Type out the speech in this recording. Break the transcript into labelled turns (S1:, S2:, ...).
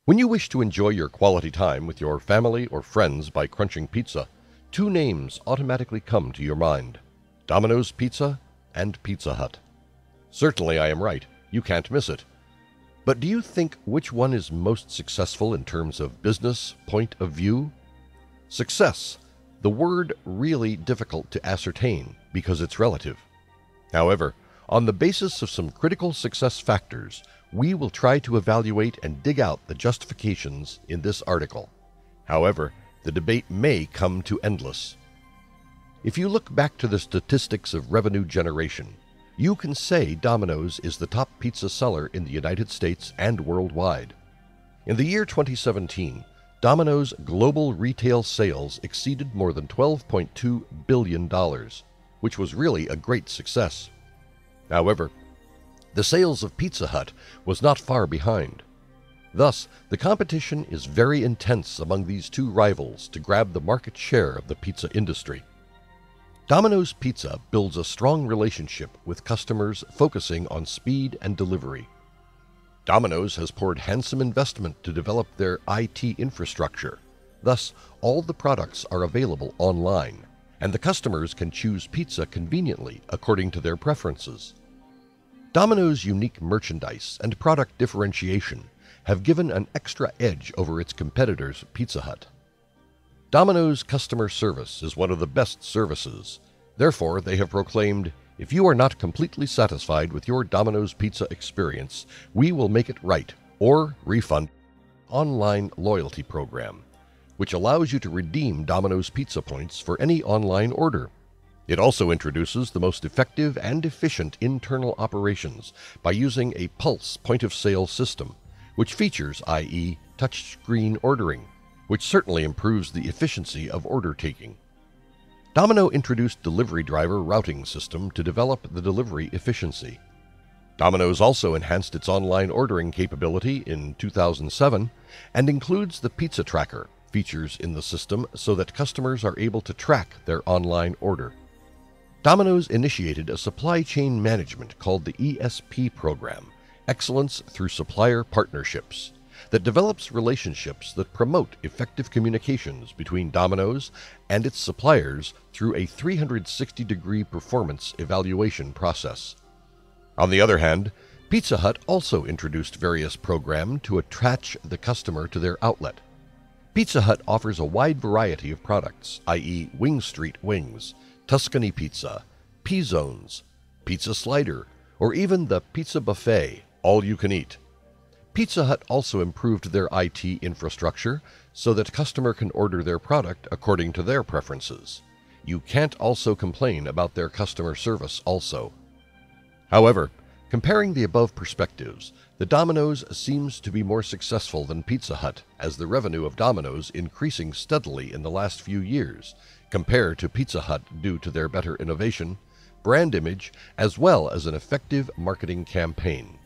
S1: When you wish to enjoy your quality time with your family or friends by crunching pizza, two names automatically come to your mind: Domino's Pizza and Pizza Hut. Certainly I am right. You can't miss it. But do you think which one is most successful in terms of business point of view? Success, the word really difficult to ascertain because it's relative. However, on the basis of some critical success factors, we will try to evaluate and dig out the justifications in this article. However, the debate may come to endless. If you look back to the statistics of revenue generation, you can say Domino's is the top pizza seller in the United States and worldwide. In the year 2017, Domino's global retail sales exceeded more than $12.2 billion, which was really a great success. However, the sales of Pizza Hut was not far behind. Thus, the competition is very intense among these two rivals to grab the market share of the pizza industry. Domino's Pizza builds a strong relationship with customers, focusing on speed and delivery. Domino's has poured handsome investment to develop their IT infrastructure. Thus, all the products are available online, and the customers can choose pizza conveniently according to their preferences. Domino's unique merchandise and product differentiation have given an extra edge over its competitors, Pizza Hut. Domino's customer service is one of the best services. Therefore, they have proclaimed, "If you are not completely satisfied with your Domino's pizza experience, we will make it right or refund." Online loyalty program, which allows you to redeem Domino's pizza points for any online order. It also introduces the most effective and efficient internal operations by using a Pulse point-of-sale system, which features, i.e., touchscreen ordering, which certainly improves the efficiency of order taking. Domino introduced delivery driver routing system to develop the delivery efficiency. Domino's also enhanced its online ordering capability in 2007 and includes the Pizza Tracker features in the system so that customers are able to track their online order. Domino's initiated a supply chain management called the ESP program, Excellence Through Supplier Partnerships, that develops relationships that promote effective communications between Domino's and its suppliers through a 360-degree performance evaluation process. On the other hand, Pizza Hut also introduced various programs to attach the customer to their outlet. Pizza Hut offers a wide variety of products, i.e. Wing Street Wings, Tuscany Pizza, P-Zones, Pizza Slider, or even the Pizza Buffet, all you can eat. Pizza Hut also improved their IT infrastructure so that customer can order their product according to their preferences. You can't also complain about their customer service also. However, comparing the above perspectives, the Domino's seems to be more successful than Pizza Hut, as the revenue of Domino's increasing steadily in the last few years, compared to Pizza Hut due to their better innovation, brand image, as well as an effective marketing campaign.